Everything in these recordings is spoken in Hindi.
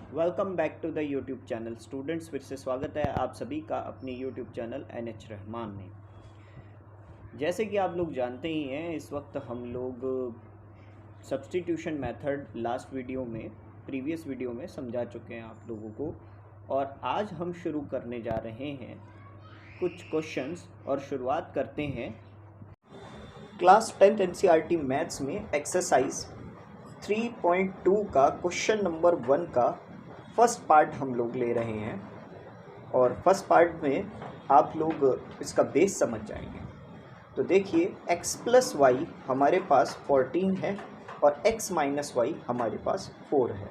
Welcome back to the YouTube channel students. फिर से स्वागत है आप सभी का अपने यूट्यूब चैनल NH रहमान में। जैसे कि आप लोग जानते ही हैं, इस वक्त हम लोग सब्स्टिट्यूशन मेथड लास्ट वीडियो में प्रीवियस वीडियो में समझा चुके हैं आप लोगों को, और आज हम शुरू करने जा रहे हैं कुछ क्वेश्चंस। और शुरुआत करते हैं क्लास 10th NCERT मैथ्स में एक्सरसाइज 3.2 का क्वेश्चन नंबर 1 का फर्स्ट पार्ट हम लोग ले रहे हैं। और फर्स्ट पार्ट में आप लोग इसका बेस समझ जाएंगे। तो देखिए, x प्लस वाई हमारे पास 14 है और x माइनस वाई हमारे पास 4 है।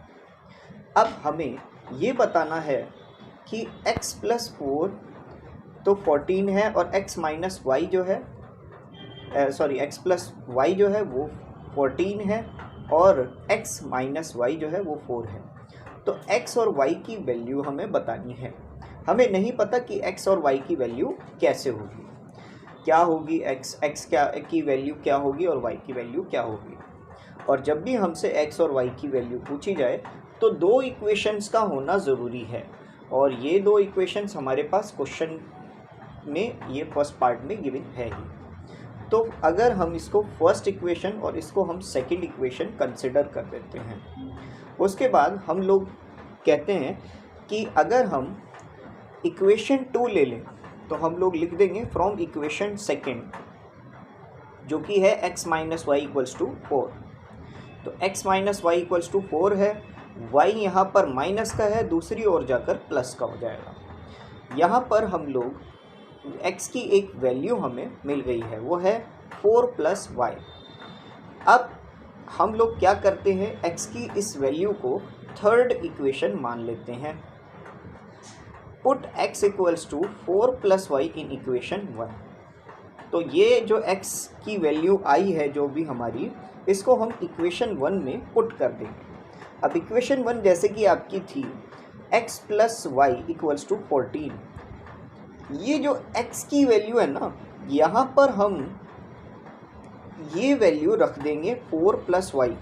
अब हमें ये बताना है कि x प्लस 4 तो 14 है और x माइनस वाई जो है x प्लस वाई जो है वो 14 है और x माइनस वाई जो है वो 4 है। तो x और y की वैल्यू हमें बतानी है। हमें नहीं पता कि x और y की वैल्यू कैसे होगी, क्या होगी, x क्या की वैल्यू क्या होगी और y की वैल्यू क्या होगी। और जब भी हमसे x और y की वैल्यू पूछी जाए तो दो इक्वेशंस का होना ज़रूरी है, और ये दो इक्वेशंस हमारे पास क्वेश्चन में ये फर्स्ट पार्ट में गिवन है ही। तो अगर हम इसको फर्स्ट इक्वेशन और इसको हम सेकंड इक्वेशन कंसिडर कर देते हैं, उसके बाद हम लोग कहते हैं कि अगर हम इक्वेशन 2 ले लें तो हम लोग लिख देंगे फ्रॉम इक्वेशन सेकंड, जो कि है x minus y equals to 4। तो x minus y equals to 4 है, y यहाँ पर माइनस का है, दूसरी ओर जाकर प्लस का हो जाएगा। यहाँ पर हम लोग x की एक वैल्यू हमें मिल गई है, वो है 4 प्लस वाई। अब हम लोग क्या करते हैं, x की इस वैल्यू को थर्ड इक्वेशन मान लेते हैं। Put x equals to 4 plus y in equation 1। तो ये जो x की वैल्यू आई है जो भी हमारी, इसको हम इक्वेशन 1 में पुट कर देंगे। अब इक्वेशन 1 जैसे कि आपकी थी x plus y equals to 14, ये जो x की वैल्यू है ना, यहाँ पर हम ये वैल्यू रख देंगे 4 प्लस वाई,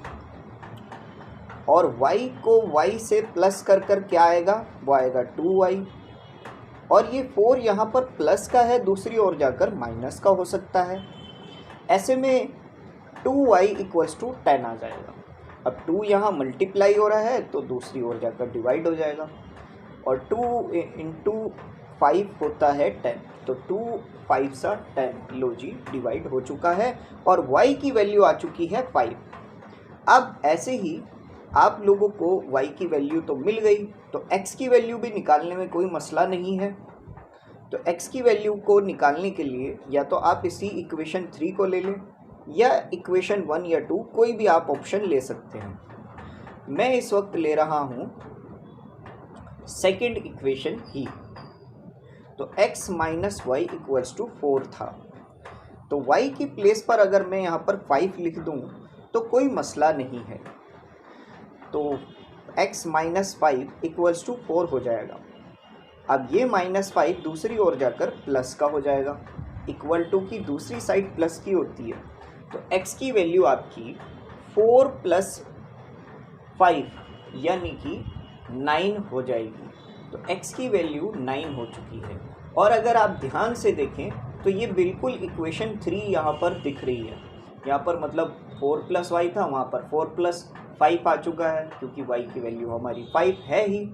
और y को y से प्लस कर कर क्या आएगा, वो आएगा 2y। और ये 4 यहाँ पर प्लस का है, दूसरी ओर जाकर माइनस का हो सकता है। ऐसे में 2y इक्वल्स टू 10 आ जाएगा। अब 2 यहाँ मल्टीप्लाई हो रहा है तो दूसरी ओर जाकर डिवाइड हो जाएगा, और 2 इंटू 5 होता है 10, तो 2 5 सा 10, लो जी डिवाइड हो चुका है और y की वैल्यू आ चुकी है 5। अब ऐसे ही आप लोगों को y की वैल्यू तो मिल गई, तो x की वैल्यू भी निकालने में कोई मसला नहीं है। तो x की वैल्यू को निकालने के लिए या तो आप इसी इक्वेशन 3 को ले लें या इक्वेशन 1 या 2, कोई भी आप ऑप्शन ले सकते हैं। मैं इस वक्त ले रहा हूँ सेकेंड इक्वेशन ही। तो x minus y equals to 4 था, तो y की प्लेस पर अगर मैं यहाँ पर 5 लिख दूँ तो कोई मसला नहीं है। तो x माइनस 5 इक्वल्स टू 4 हो जाएगा। अब ये माइनस 5 दूसरी ओर जाकर प्लस का हो जाएगा, इक्वल टू की दूसरी साइड प्लस की होती है, तो x की वैल्यू आपकी 4 प्लस 5 यानी कि 9 हो जाएगी। तो x की वैल्यू 9 हो चुकी है। और अगर आप ध्यान से देखें तो ये बिल्कुल इक्वेशन 3 यहाँ पर दिख रही है। यहाँ पर मतलब 4 प्लस वाई था, वहाँ पर 4 प्लस 5 आ चुका है, क्योंकि y की वैल्यू हमारी 5 है ही।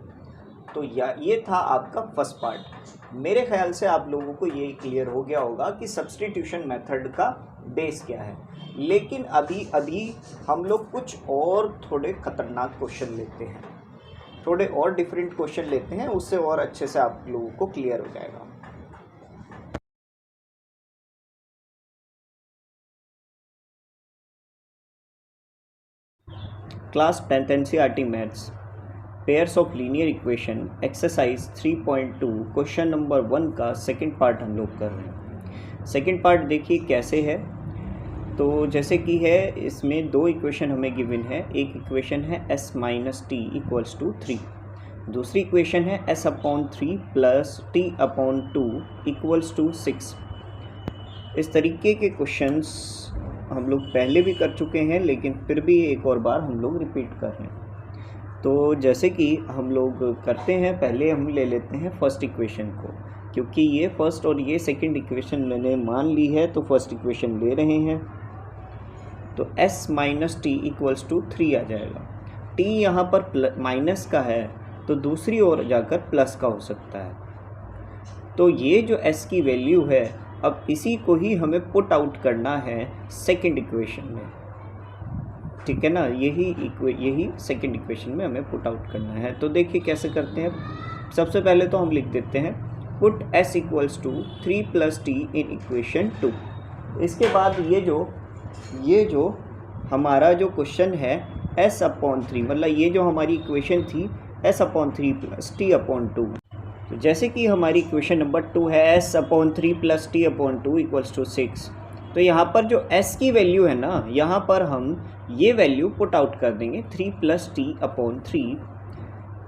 तो ये था आपका फर्स्ट पार्ट। मेरे ख्याल से आप लोगों को ये क्लियर हो गया होगा कि सब्स्टिट्यूशन मेथड का बेस क्या है। लेकिन अभी हम लोग कुछ और थोड़े ख़तरनाक क्वेश्चन लेते हैं, थोड़े और डिफरेंट क्वेश्चन लेते हैं, उससे और अच्छे से आप लोगों को क्लियर हो जाएगा। Class 10th NCERT maths pairs of linear equation exercise 3.2 question number 1 का सेकंड पार्ट हम लोग कर रहे हैं। सेकंड पार्ट देखिए कैसे है। तो जैसे कि है, इसमें दो इक्वेशन हमें गिवन है। एक इक्वेशन है s minus t equals to 3, दूसरी इक्वेशन है s upon 3 plus t upon 2 equals to 6। इस तरीके के क्वेश्चंस हम लोग पहले भी कर चुके हैं, लेकिन फिर भी एक और बार हम लोग रिपीट कर रहे हैं। तो जैसे कि हम लोग करते हैं, पहले हम ले लेते हैं फर्स्ट इक्वेशन को, क्योंकि ये फर्स्ट और ये सेकंड इक्वेशन मैंने मान ली है, तो फर्स्ट इक्वेशन ले रहे हैं। तो s minus t equals to 3 आ जाएगा। t यहाँ पर माइनस का है तो दूसरी ओर जाकर प्लस का हो सकता है। तो ये जो s की वैल्यू है, अब इसी को ही हमें पुट आउट करना है सेकंड इक्वेशन में, ठीक है ना। यही सेकंड इक्वेशन में हमें पुट आउट करना है। तो देखिए कैसे करते हैं। सबसे पहले तो हम लिख देते हैं put s equals to 3 plus t in equation 2। इसके बाद ये जो हमारा जो क्वेश्चन है s अपॉन 3, मतलब ये जो हमारी इक्वेशन थी s upon 3 plus t upon 2। तो जैसे कि हमारी इक्वेशन नंबर 2 है s upon 3 plus t upon 2 equals to 6। तो यहाँ पर जो s की वैल्यू है ना, यहाँ पर हम ये वैल्यू पुट आउट कर देंगे 3 प्लस टी अपॉन 3,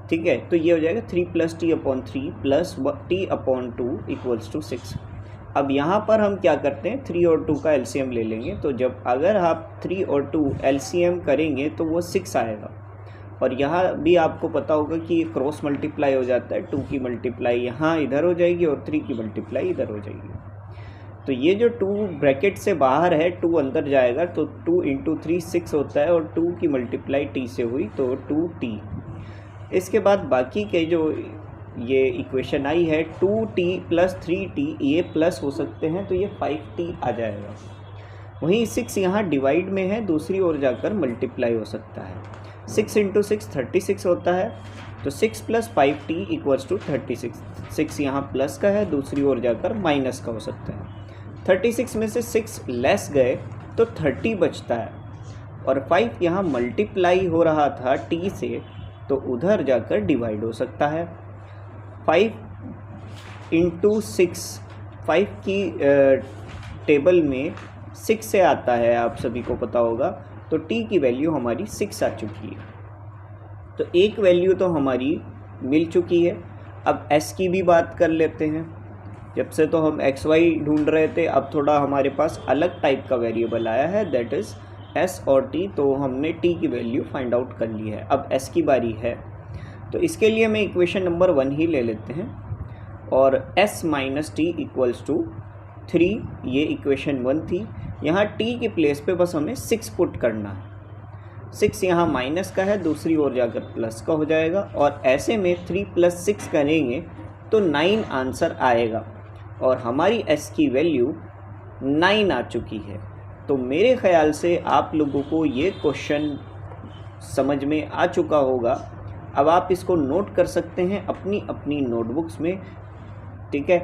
ठीक है। तो ये हो जाएगा 3 plus t upon 3 plus t upon 2 equals to 6। अब यहाँ पर हम क्या करते हैं, 3 और 2 का एलसीएम ले लेंगे। तो जब अगर आप 3 और 2 एलसीएम करेंगे तो वो 6 आएगा। और यहाँ भी आपको पता होगा कि ये क्रॉस मल्टीप्लाई हो जाता है, 2 की मल्टीप्लाई यहाँ इधर हो जाएगी और 3 की मल्टीप्लाई इधर हो जाएगी। तो ये जो 2 ब्रैकेट से बाहर है, 2 अंदर जाएगा, तो 2 इंटू 3 6 होता है, और 2 की मल्टीप्लाई t से हुई तो 2t। इसके बाद बाकी के जो ये इक्वेशन आई है 2t प्लस 3t, ये प्लस हो सकते हैं, तो ये 5t आ जाएगा। वहीं 6 यहाँ डिवाइड में है, दूसरी ओर जाकर मल्टीप्लाई हो सकता है। 6 इंटू 6 36 होता है, तो 6 प्लस 5t इक्वल्स टू 36। 6 यहाँ प्लस का है, दूसरी ओर जाकर माइनस का हो सकता है। 36 में से 6 लेस गए तो 30 बचता है, और 5 यहाँ मल्टीप्लाई हो रहा था t से, तो उधर जाकर डिवाइड हो सकता है। 5 इंटू 6, 5 की टेबल में 6 से आता है, आप सभी को पता होगा। तो t की वैल्यू हमारी 6 आ चुकी है। तो एक वैल्यू तो हमारी मिल चुकी है। अब s की भी बात कर लेते हैं। जब से तो हम x y ढूंढ रहे थे, अब थोड़ा हमारे पास अलग टाइप का वेरिएबल आया है, दैट इज़ s और t। तो हमने t की वैल्यू फाइंड आउट कर ली है। अब s की बारी है, तो इसके लिए मैं इक्वेशन नंबर 1 ही ले लेते हैं, और s minus t equals to 3, ये इक्वेशन 1 थी। यहाँ t के प्लेस पे बस हमें 6 पुट करना है। 6 यहाँ माइनस का है, दूसरी ओर जाकर प्लस का हो जाएगा, और ऐसे में 3 प्लस 6 करेंगे तो 9 आंसर आएगा, और हमारी s की वैल्यू 9 आ चुकी है। तो मेरे ख्याल से आप लोगों को ये क्वेश्चन समझ में आ चुका होगा। अब आप इसको नोट कर सकते हैं अपनी अपनी नोटबुक्स में, ठीक है।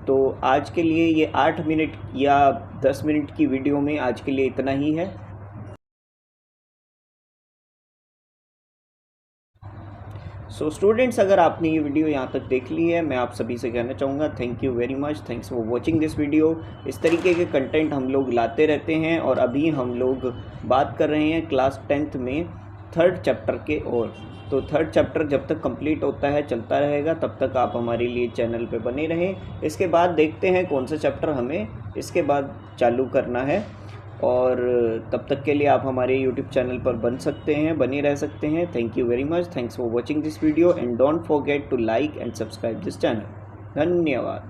तो आज के लिए ये 8 मिनट या 10 मिनट की वीडियो में आज के लिए इतना ही है। सो स्टूडेंट्स, अगर आपने ये वीडियो यहाँ तक देख ली है, मैं आप सभी से कहना चाहूँगा thank you very much, thanks for watching this video. इस तरीके के कंटेंट हम लोग लाते रहते हैं, और अभी हम लोग बात कर रहे हैं क्लास 10th में 3rd चैप्टर के ओर। तो 3rd चैप्टर जब तक कंप्लीट होता है चलता रहेगा, तब तक आप हमारे लिए चैनल पे बने रहें। इसके बाद देखते हैं कौन सा चैप्टर हमें इसके बाद चालू करना है, और तब तक के लिए आप हमारे YouTube चैनल पर बने रह सकते हैं। Thank you very much, thanks for watching this video, and don't forget to like and subscribe this channel. धन्यवाद।